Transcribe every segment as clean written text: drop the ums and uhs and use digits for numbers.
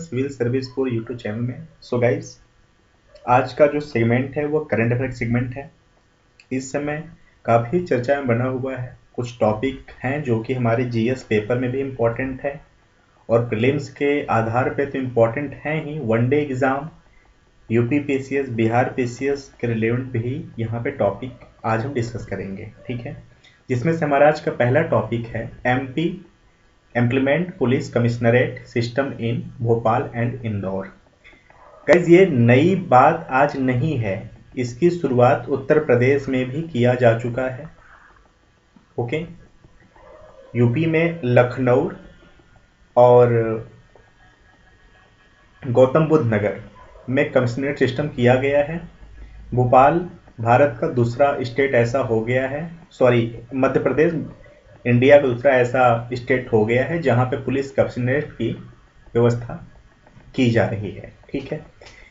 Civil service core YouTube channel में। So guys, आज का जो सेगमेंट है वो करंट अफेयर सेगमेंट है। इस समय काफ़ी चर्चा में बना हुआ है। कुछ टॉपिक हैं जो कि हमारे जीएस पेपर में भी इम्पोर्टेंट है और प्रीलिम्स के आधार पे तो इम्पोर्टेंट है ही। One day exam, UP PCS, Bihar PCS के रिलेवेंट भी यहाँ पे टॉपिक आज हम डिस्कस करेंगे, ठीक है। जिसमें से हमारा आज का पहला टॉपिक है MP implement police commissionerate system in Bhopal and Indore. Guys, ये नई बात आज नहीं है, इसकी शुरुआत उत्तर प्रदेश में भी किया जा चुका है। ओके, यूपी में लखनऊ और गौतम बुद्ध नगर में कमिश्नरेट सिस्टम किया गया है। भोपाल भारत का दूसरा स्टेट ऐसा हो गया है, मध्य प्रदेश इंडिया का दूसरा ऐसा स्टेट हो गया है जहां पे पुलिस कमिश्नरेट की व्यवस्था की जा रही है, ठीक है।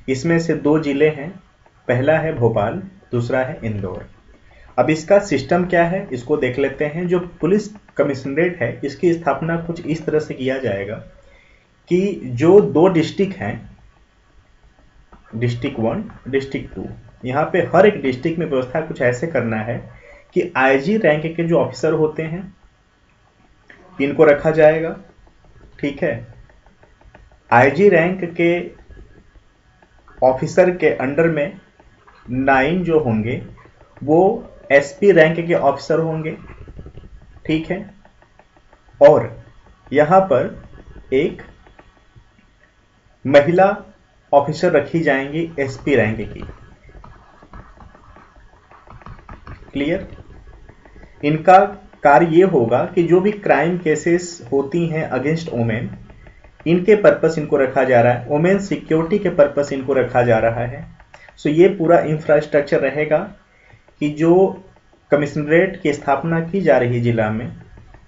इसमें से दो जिले हैं, पहला है भोपाल, दूसरा है इंदौर। अब इसका सिस्टम क्या है इसको देख लेते हैं। जो पुलिस कमिश्नरेट है इसकी स्थापना कुछ इस तरह से किया जाएगा कि जो दो डिस्ट्रिक्ट हैं, डिस्ट्रिक्ट 1, डिस्ट्रिक्ट 2, यहाँ पे हर एक डिस्ट्रिक्ट में व्यवस्था कुछ ऐसे करना है कि आईजी रैंक के जो ऑफिसर होते हैं इनको रखा जाएगा, ठीक है। आईजी रैंक के ऑफिसर के अंडर में 9 जो होंगे वो एसपी रैंक के ऑफिसर होंगे, ठीक है। और यहाँ पर एक महिला ऑफिसर रखी जाएंगी एसपी रैंक की। क्लियर? इनका कार्य ये होगा कि जो भी क्राइम केसेस होती हैं अगेंस्ट वुमेन, इनके पर्पस इनको रखा जा रहा है, वुमेन सिक्योरिटी के पर्पस इनको रखा जा रहा है। सो ये पूरा इंफ्रास्ट्रक्चर रहेगा कि जो कमिश्नरेट की स्थापना की जा रही है जिला में,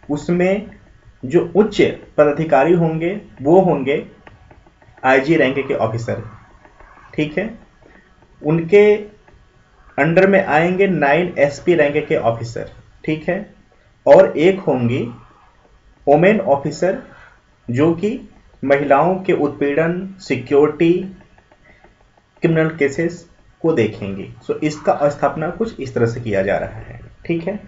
उसमें जो उच्च पदाधिकारी होंगे वो होंगे आईजी रैंक के ऑफिसर, ठीक है। उनके अंडर में आएंगे 9 एसपी रैंक के ऑफिसर, ठीक है। और एक होंगी वुमेन ऑफिसर जो कि महिलाओं के उत्पीड़न, सिक्योरिटी, क्रिमिनल केसेस को देखेंगी। सो इसका स्थापना कुछ इस तरह से किया जा रहा है, ठीक है।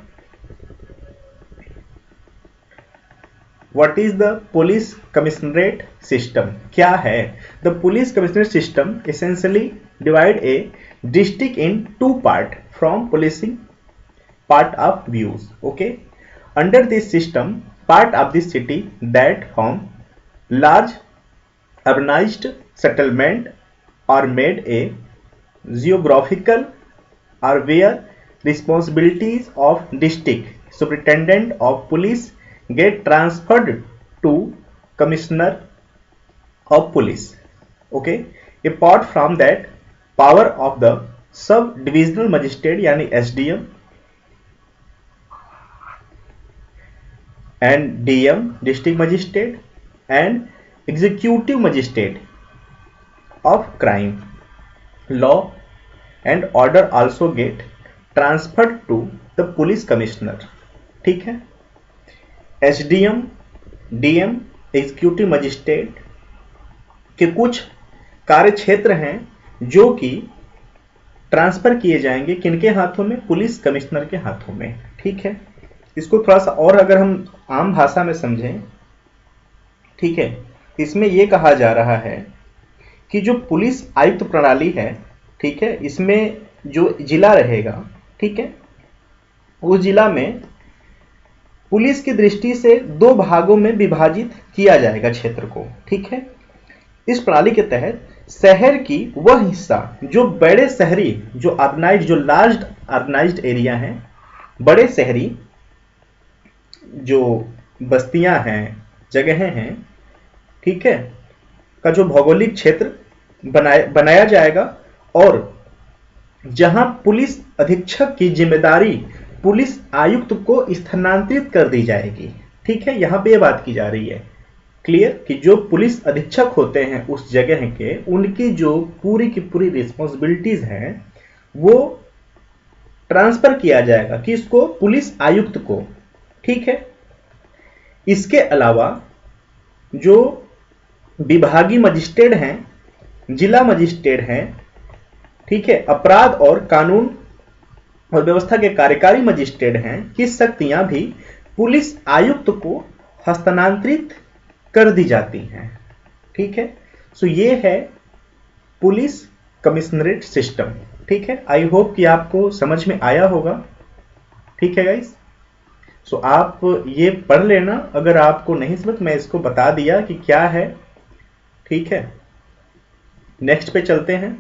What is the police commissionerate system? क्या है? The police commissionerate system essentially divide a district in two part from policing part of views. Okay. Under this system, part of the city that form large urbanized settlement are made a geographical or where responsibilities of district superintendent of police get transferred to commissioner of police. Okay, apart from that, power of the sub divisional magistrate यानी SDM and DM district magistrate and executive magistrate of crime, law and order also get transferred to the police commissioner, ठीक है। SDM, DM, executive magistrate के कुछ कार्य क्षेत्र हैं जो कि ट्रांसफर किए जाएंगे किनके हाथों में? पुलिस कमिश्नर के हाथों में, ठीक है। इसको थोड़ा सा और अगर हम आम भाषा में समझें, ठीक है, इसमें यह कहा जा रहा है कि जो पुलिस आयुक्त प्रणाली है, ठीक है, इसमें जो जिला रहेगा, ठीक है, उस जिला में पुलिस की दृष्टि से 2 भागों में विभाजित किया जाएगा क्षेत्र को, ठीक है। इस प्रणाली के तहत शहर की वह हिस्सा जो बड़े शहरी, जो अर्बनाइज्ड, जो लार्ज अर्बनाइज्ड एरिया हैं, बड़े शहरी जो बस्तियां हैं, जगहें हैं, ठीक है, का जो भौगोलिक क्षेत्र बनाया जाएगा और जहां पुलिस अधीक्षक की जिम्मेदारी पुलिस आयुक्त को स्थानांतरित कर दी जाएगी, ठीक है। यहां पे ये बात की जा रही है, क्लियर, कि जो पुलिस अधीक्षक होते हैं उस जगह के, उनकी जो पूरी की पूरी रिस्पॉन्सिबिलिटीज हैं वो ट्रांसफर किया जाएगा किसको? पुलिस आयुक्त को, ठीक है। इसके अलावा जो विभागीय मजिस्ट्रेट हैं, जिला मजिस्ट्रेट हैं, ठीक है, अपराध और कानून और व्यवस्था के कार्यकारी मजिस्ट्रेट हैं की शक्तियां भी पुलिस आयुक्त को हस्तांतरित कर दी जाती हैं। ठीक है, सो ये है पुलिस कमिश्नरेट सिस्टम। ठीक है, आई होप कि आपको समझ में आया होगा। ठीक है गाइस, सो आप ये पढ़ लेना, अगर आपको नहीं समझ मैं इसको बता दिया कि क्या है। ठीक है, नेक्स्ट पे चलते हैं।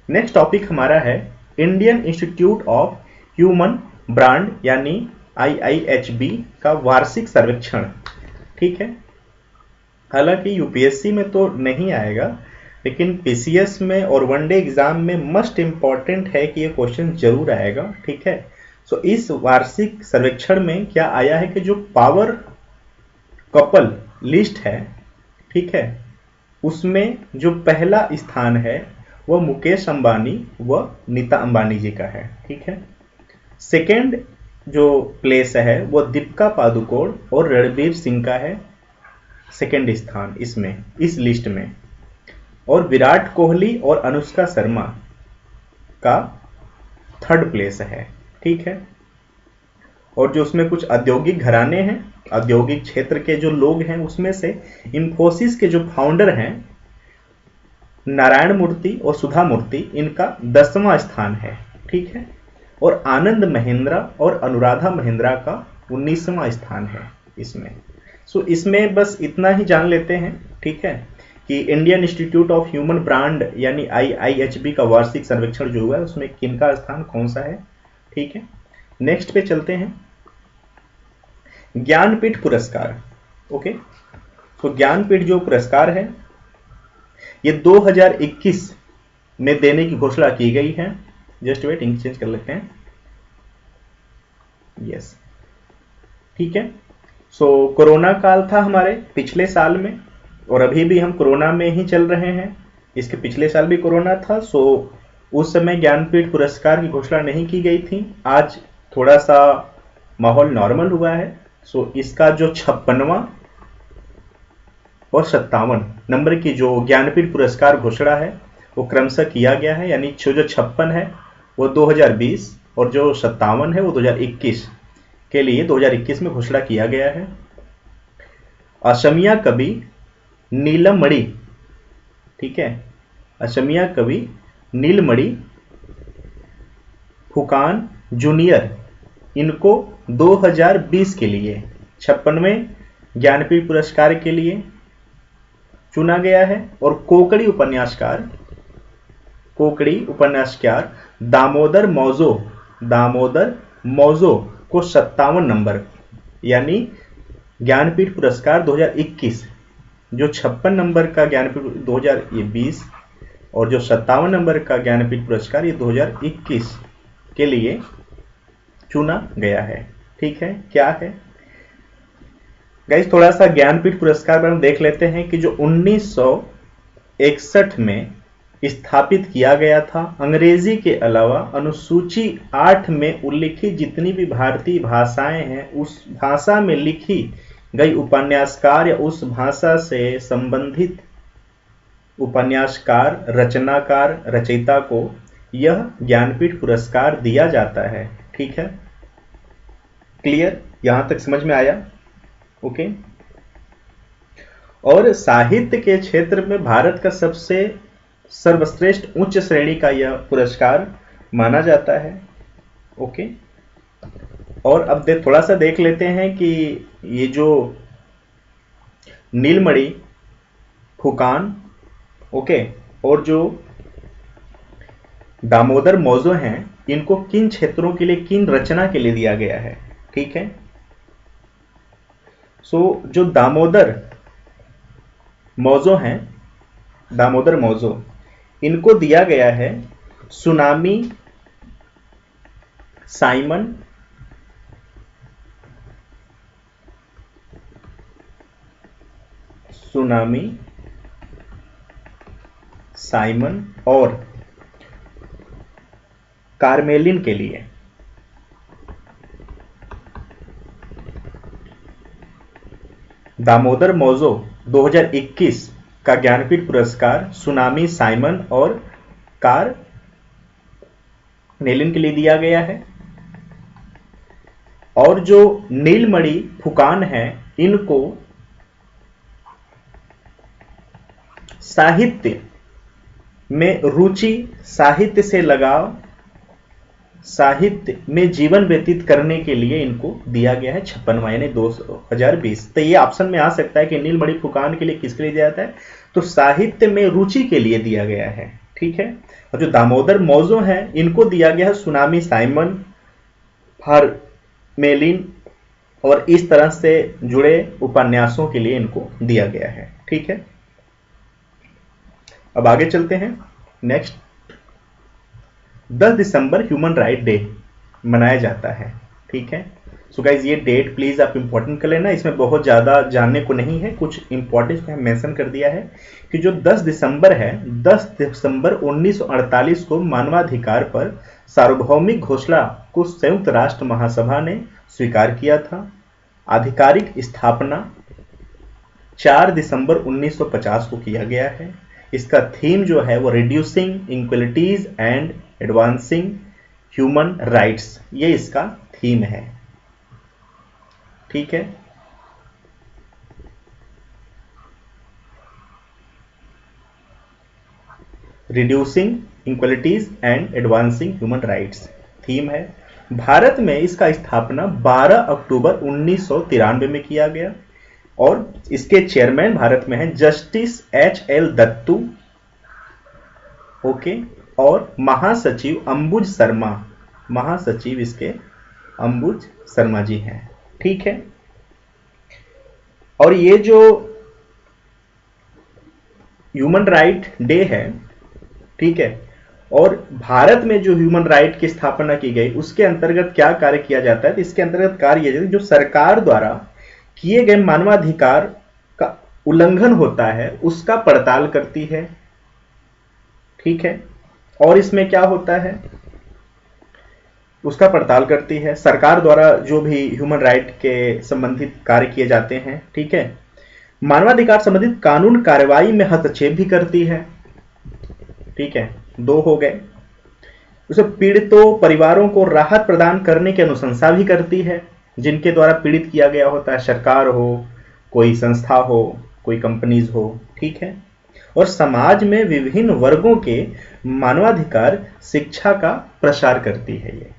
नेक्स्ट टॉपिक हमारा है Indian institute of human brand यानी IIHB का वार्षिक सर्वेक्षण। ठीक है, हालांकि यूपीएससी में तो नहीं आएगा, लेकिन पीसीएस में और वनडे एग्जाम में मस्ट इंपॉर्टेंट है कि ये क्वेश्चन जरूर आएगा। ठीक है, सो इस वार्षिक सर्वेक्षण में क्या आया है कि जो पावर कपल लिस्ट है, ठीक है, उसमें जो पहला स्थान है वह मुकेश अंबानी व नीता अंबानी जी का है। ठीक है, सेकंड जो प्लेस है वह दीपिका पादुकोण और रणवीर सिंह का है, सेकंड स्थान इसमें, इस लिस्ट में। और विराट कोहली और अनुष्का शर्मा का थर्ड प्लेस है। ठीक है, और जो उसमें कुछ औद्योगिक घराने हैं, औद्योगिक क्षेत्र के जो लोग हैं, उसमें से इंफोसिस के जो फाउंडर हैं नारायण मूर्ति और सुधा मूर्ति, इनका 10वां स्थान है। ठीक है, और आनंद महिंद्रा और अनुराधा महिंद्रा का 19वां स्थान है इसमें। सो इसमें बस इतना ही जान लेते हैं। ठीक है, कि Indian institute of human brand यानी IIHB का वार्षिक सर्वेक्षण जो हुआ है उसमें किनका स्थान कौन सा है। ठीक है, नेक्स्ट पे चलते हैं। ज्ञानपीठ पुरस्कार। ओके, तो ज्ञानपीठ जो पुरस्कार है ये 2021 में देने की घोषणा की गई है। जस्ट वेट, इंक चेंज कर लेते हैं। यस, ठीक है, सो कोरोना काल था हमारे पिछले साल में, और अभी भी हम कोरोना में ही चल रहे हैं। इसके पिछले साल भी कोरोना था, सो उस समय ज्ञानपीठ पुरस्कार की घोषणा नहीं की गई थी। आज थोड़ा सा माहौल नॉर्मल हुआ है, सो इसका जो 56वां और 57 नंबर की जो ज्ञानपीठ पुरस्कार घोषणा है वो क्रमशः किया गया है। यानी जो 56 है वो 2020 और जो 57 है वो 2021 के लिए 2021 में घोषणा किया गया है। असमिया कवि नीलमणि, ठीक है, असमिया कवि नीलमणि फुकान जूनियर, इनको 2020 के लिए 56वें ज्ञानपीठ पुरस्कार के लिए चुना गया है। और कोकड़ी उपन्यासकार दामोदर मौजो को 57 नंबर, यानी ज्ञानपीठ पुरस्कार 2021, जो 56 नंबर का ज्ञानपीठ 2020 और जो 57 नंबर का ज्ञानपीठ पुरस्कार ये 2021 के लिए चुना गया है। ठीक है, क्या है गाइस, थोड़ा सा ज्ञानपीठ पुरस्कार पर हम देख लेते हैं कि जो 1961 में स्थापित किया गया था, अंग्रेजी के अलावा अनुसूची 8 में उल्लिखित जितनी भी भारतीय भाषाएं हैं उस भाषा में लिखी गई उपन्यासकार या उस भाषा से संबंधित उपन्यासकार, रचनाकार, रचयिता को यह ज्ञानपीठ पुरस्कार दिया जाता है। ठीक है, क्लियर, यहां तक समझ में आया। ओके, और साहित्य के क्षेत्र में भारत का सबसे सर्वश्रेष्ठ उच्च श्रेणी का यह पुरस्कार माना जाता है। ओके, और अब थोड़ा सा देख लेते हैं कि ये जो नीलमणि फुकान, ओके, और जो दामोदर मौजो हैं, इनको किन क्षेत्रों के लिए, किन रचना के लिए दिया गया है। ठीक है, सो जो दामोदर मौजो हैं, दामोदर मौजो, इनको दिया गया है सुनामी साइमन और कार्मेलिन के लिए। दामोदर मौजो 2021 का ज्ञानपीठ पुरस्कार सुनामी साइमन और कार नेलिन के लिए दिया गया है। और जो नीलमणि फुकान है, इनको साहित्य में रुचि, साहित्य से लगाव, साहित्य में जीवन व्यतीत करने के लिए इनको दिया गया है 56वां, यानी 2020। तो ये ऑप्शन में आ सकता है कि नीलमणि फुकान के लिए किसके लिए दिया जाता है, तो साहित्य में रुचि के लिए दिया गया है। ठीक है। और जो दामोदर मौजो है, इनको दिया गया है सुनामी साइमन, हर मेलिन और इस तरह से जुड़े उपन्यासों के लिए इनको दिया गया है। ठीक है। अब आगे चलते हैं। नेक्स्ट, 10 दिसंबर ह्यूमन राइट डे मनाया जाता है। ठीक है। सो गाइज, ये डेट प्लीज आप इंपॉर्टेंट कर लेना, इसमें बहुत ज्यादा जानने को नहीं है, कुछ इंपॉर्टेंट मेंशन कर दिया है कि जो 10 दिसंबर है, 10 दिसंबर 1948 को मानवाधिकार पर सार्वभौमिक घोषणा को संयुक्त राष्ट्र महासभा ने स्वीकार किया था। आधिकारिक स्थापना 4 दिसंबर 1950 को किया गया है। इसका थीम जो है वो reducing inequalities and advancing human rights, ये इसका थीम है। ठीक है। Reducing inequalities and advancing human rights theme है। भारत में इसका स्थापना 12 अक्टूबर 1993 में किया गया और इसके चेयरमैन भारत में हैं जस्टिस HL दत्तू, ओके, और महासचिव अंबुज शर्मा, महासचिव इसके अंबुज शर्मा जी हैं। ठीक है। और ये जो ह्यूमन राइट डे है, ठीक है, और भारत में जो ह्यूमन राइट की स्थापना की गई उसके अंतर्गत क्या कार्य किया जाता है, तो इसके अंतर्गत कार्य जो सरकार द्वारा किए गए मानवाधिकार का उल्लंघन होता है उसका पड़ताल करती है। ठीक है। और इसमें क्या होता है, उसका पड़ताल करती है सरकार द्वारा जो भी ह्यूमन राइट के संबंधित कार्य किए जाते हैं। ठीक है। मानवाधिकार संबंधित कानून कार्रवाई में हस्तक्षेप भी करती है। ठीक है, 2 हो गए। उसे पीड़ितों परिवारों को राहत प्रदान करने की अनुशंसा भी करती है, जिनके द्वारा पीड़ित किया गया होता है, सरकार हो, कोई संस्था हो, कोई कंपनीज हो। ठीक है। और समाज में विभिन्न वर्गों के मानवाधिकार शिक्षा का प्रसार करती है ये।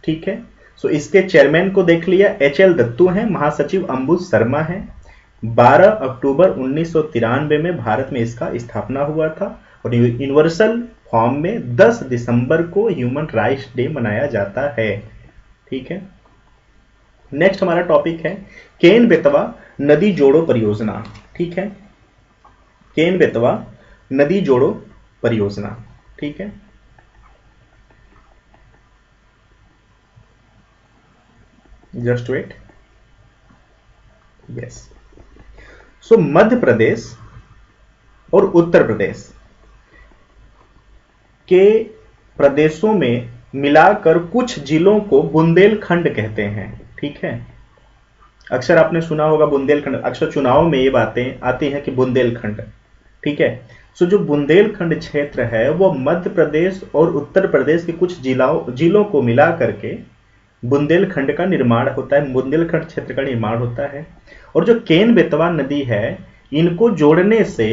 ठीक है। सो इसके चेयरमैन को देख लिया, HL दत्तू हैं, महासचिव अंबुज शर्मा हैं। 12 अक्टूबर 1993 में भारत में इसका स्थापना हुआ था और यूनिवर्सल फॉर्म में 10 दिसंबर को ह्यूमन राइट्स डे मनाया जाता है। ठीक है। नेक्स्ट हमारा टॉपिक है केन बेतवा नदी जोड़ो परियोजना। ठीक है। केन बेतवा नदी जोड़ो परियोजना। ठीक है। Just wait. Yes. So Madhya Pradesh और उत्तर प्रदेश के प्रदेशों में मिलाकर कुछ जिलों को बुंदेलखंड कहते हैं। ठीक है। अक्सर आपने सुना होगा बुंदेलखंड, अक्सर चुनाव में ये बातें आती हैं कि बुंदेलखंड। ठीक है। सो जो बुंदेलखंड क्षेत्र है वो मध्य प्रदेश और उत्तर प्रदेश के कुछ जिलों को मिला करके बुंदेलखंड का निर्माण होता है, बुंदेलखंड क्षेत्र का निर्माण होता है। और जो केन बेतवा नदी है, इनको जोड़ने से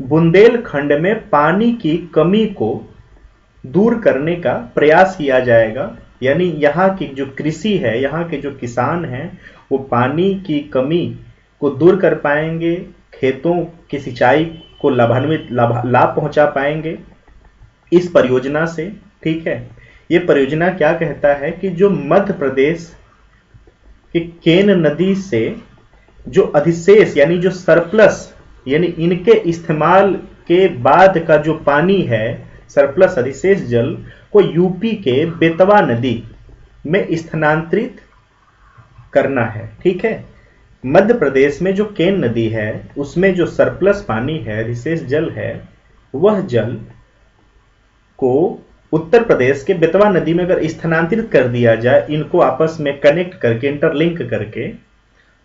बुंदेलखंड में पानी की कमी को दूर करने का प्रयास किया जाएगा। यानी यहाँ की जो कृषि है, यहाँ के जो किसान हैं, वो पानी की कमी को दूर कर पाएंगे, खेतों की सिंचाई को लाभ पहुंचा पाएंगे इस परियोजना से। ठीक है। ये परियोजना क्या कहता है कि जो मध्य प्रदेश के केन नदी से जो अधिशेष यानी जो सरप्लस, यानी इनके इस्तेमाल के बाद का जो पानी है, सरप्लस अधिशेष जल को यूपी के बेतवा नदी में स्थानांतरित करना है। ठीक है। मध्य प्रदेश में जो केन नदी है उसमें जो सरप्लस पानी है, अधिशेष जल है, वह जल को उत्तर प्रदेश के बेतवा नदी में अगर स्थानांतरित कर दिया जाए, इनको आपस में कनेक्ट करके, इंटरलिंक करके,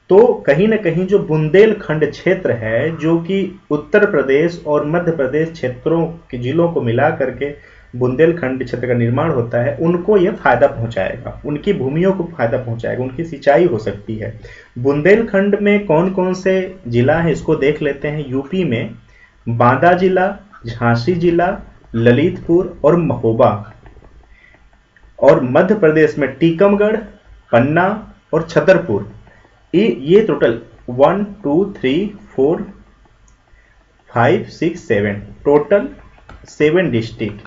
तो कहीं ना कहीं जो बुंदेलखंड क्षेत्र है, जो कि उत्तर प्रदेश और मध्य प्रदेश क्षेत्रों के जिलों को मिला करके बुंदेलखंड क्षेत्र का निर्माण होता है, उनको यह फायदा पहुंचाएगा, उनकी भूमियों को फायदा पहुंचाएगा, उनकी सिंचाई हो सकती है। बुंदेलखंड में कौन कौन से जिला है इसको देख लेते हैं। यूपी में बांदा जिला, झांसी जिला, ललितपुर और महोबा, और मध्य प्रदेश में टीकमगढ़, पन्ना और छतरपुर। ये टोटल 1 2 3 4 5 6 7 टोटल 7 डिस्ट्रिक्ट,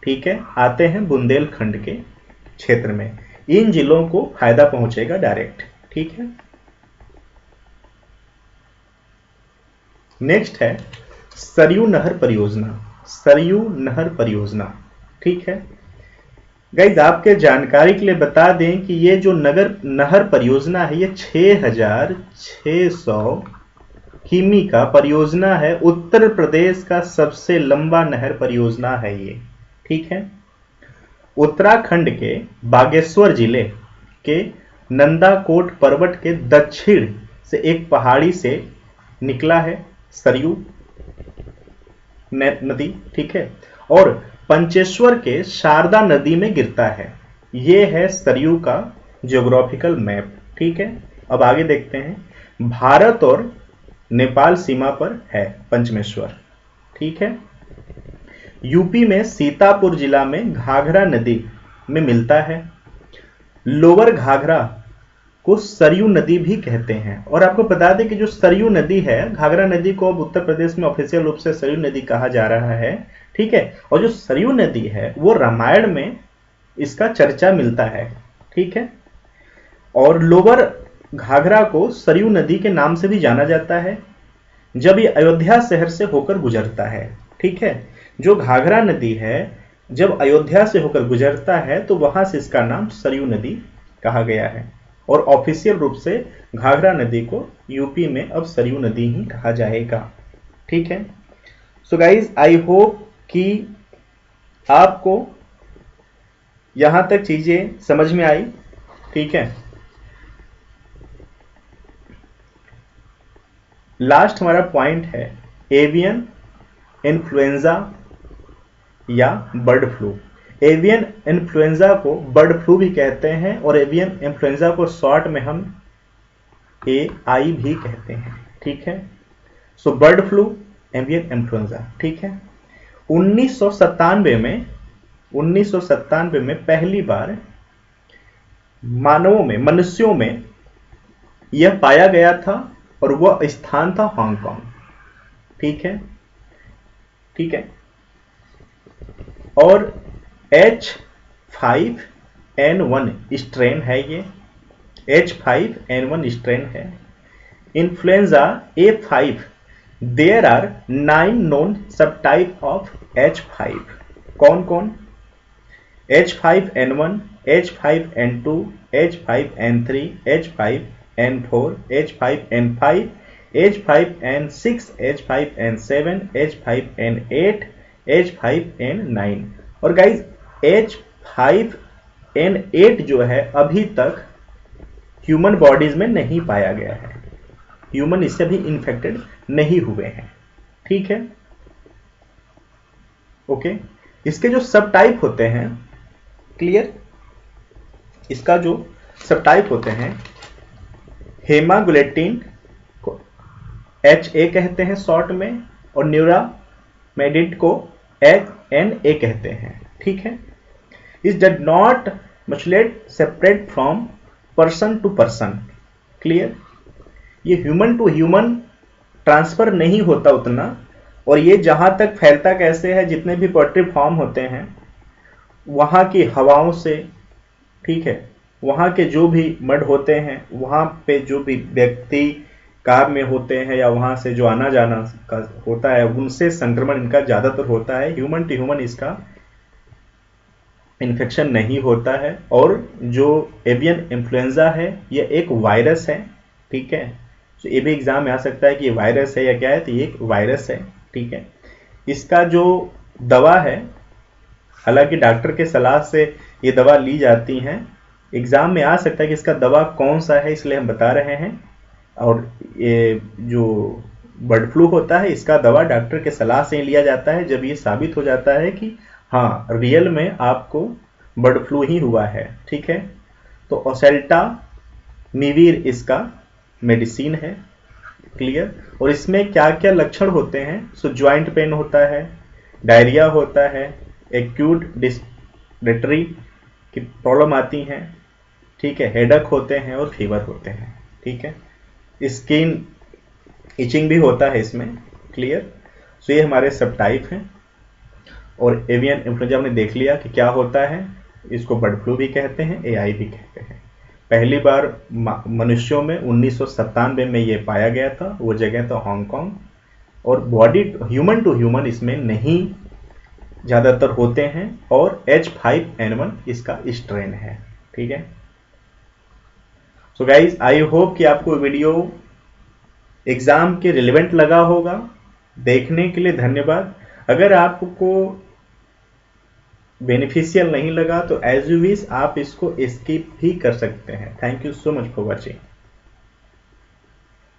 ठीक है, आते हैं बुंदेलखंड के क्षेत्र में। इन जिलों को फायदा पहुंचेगा डायरेक्ट, ठीक है। नेक्स्ट है सरयू नहर परियोजना। सरयू नहर परियोजना, ठीक है गाइज, आपके जानकारी के लिए बता दें कि ये जो नहर परियोजना है, ये 6600 किमी का परियोजना है। उत्तर प्रदेश का सबसे लंबा नहर परियोजना है ये, ठीक है। उत्तराखंड के बागेश्वर जिले के नंदाकोट पर्वत के दक्षिण से एक पहाड़ी से निकला है सरयू नदी, ठीक है, और पंचेश्वर के शारदा नदी में गिरता है। यह है सरयू का ज्योग्राफिकल मैप, ठीक है। अब आगे देखते हैं। भारत और नेपाल सीमा पर है पंचमेश्वर, ठीक है। यूपी में सीतापुर जिला में घाघरा नदी में मिलता है। लोअर घाघरा को सरयू नदी भी कहते हैं। और आपको बता दें कि जो सरयू नदी है, घाघरा नदी को अब उत्तर प्रदेश में ऑफिशियल रूप से सरयू नदी कहा जा रहा है, ठीक है। और जो सरयू नदी है वो रामायण में इसका चर्चा मिलता है, ठीक है। और लोअर घाघरा को सरयू नदी के नाम से भी जाना जाता है जब ये अयोध्या शहर से होकर गुजरता है, ठीक है। जो घाघरा नदी है जब अयोध्या से होकर गुजरता है तो वहां से इसका नाम सरयू नदी कहा गया है। और ऑफिशियल रूप से घाघरा नदी को यूपी में अब सरयू नदी ही कहा जाएगा, ठीक है। सो गाइज, आई होप कि आपको यहां तक चीजें समझ में आई, ठीक है। लास्ट हमारा पॉइंट है एवियन इन्फ्लुएंजा या बर्ड फ्लू। एवियन इन्फ्लुएंजा को बर्ड फ्लू भी कहते हैं और एवियन इन्फ्लुएंजा को शॉर्ट में हम AI भी कहते हैं, ठीक है। सो बर्ड फ्लू, एवियन इन्फ्लुएंजा, ठीक है। 1997 में पहली बार मनुष्यों में यह पाया गया था और वह स्थान था हांगकांग, ठीक है, ठीक है। और H5N1 स्ट्रेन है, ये H5N1 स्ट्रेन है। Influenza A5, there are 9 known sub type of H5। कौन कौन? H5N1, H5N2, H5N3, H5N4, H5N5, H5N6, H5N7, H5N8, H5N9। और गाइज H5N8 जो है अभी तक ह्यूमन बॉडीज में नहीं पाया गया है, ह्यूमन इससे भी इन्फेक्टेड नहीं हुए हैं, ठीक है, ओके। इसके जो सब टाइप होते हैं, क्लियर, इसका जो सब टाइप होते हैं, हेमागुलेटिन को HA कहते हैं शॉर्ट में, और न्यूरामेडिड को NA कहते हैं, ठीक है। इस डज नॉट मचुलेट separate from person to person, क्लियर। ये ह्यूमन टू ह्यूमन ट्रांसफर नहीं होता उतना, और ये जहां तक फैलता कैसे है, जितने भी पोल्ट्री फार्म होते हैं वहां की हवाओं से, ठीक है, वहां के जो भी मड होते हैं, वहां पे जो भी व्यक्ति कार में होते हैं या वहां से जो आना जाना का होता है, उनसे संक्रमण इनका ज्यादातर होता है। ह्यूमन टू ह्यूमन इसका इन्फेक्शन नहीं होता है। और जो एवियन इन्फ्लुएंजा है ये एक वायरस है, ठीक है। तो ये भी एग्जाम में आ सकता है कि ये वायरस है या क्या है, तो ये एक वायरस है, ठीक है। इसका जो दवा है, हालांकि डॉक्टर के सलाह से ये दवा ली जाती है, एग्जाम में आ सकता है कि इसका दवा कौन सा है, इसलिए हम बता रहे हैं। और ये जो बर्ड फ्लू होता है इसका दवा डॉक्टर के सलाह से ही लिया जाता है जब ये साबित हो जाता है कि हाँ रियल में आपको बर्ड फ्लू ही हुआ है। ठीक है, तो ओसेल्टा मिवीर इसका मेडिसिन है। क्लियर। और इसमें क्या क्या लक्षण होते हैं? सो ज्वाइंट पेन होता है, डायरिया होता है, एक्यूट डिस्रेटरी की प्रॉब्लम आती हैं, ठीक है, हेडक होते हैं और फीवर होते हैं। ठीक है, स्किन इचिंग भी होता है इसमें। क्लियर। सो ये हमारे सब टाइप हैं। और एवियन इन्फ्लुएंजा हमने देख लिया कि क्या होता है, इसको बर्ड फ्लू भी कहते हैं, एआई भी कहते हैं। पहली बार मनुष्यों में 1997 में ये पाया गया था, वो जगह था हांगकांग। और बॉडी ह्यूमन टू ह्यूमन इसमें नहीं ज़्यादातर होते हैं, और H5N1 इसका स्ट्रेन है। ठीक है। सो गाइज आई होप कि आपको वीडियो एग्जाम के रिलेवेंट लगा होगा। देखने के लिए धन्यवाद। अगर आपको बेनिफिशियल नहीं लगा तो एज यू विश आप इसको स्किप भी कर सकते हैं। Thank you so much for watching.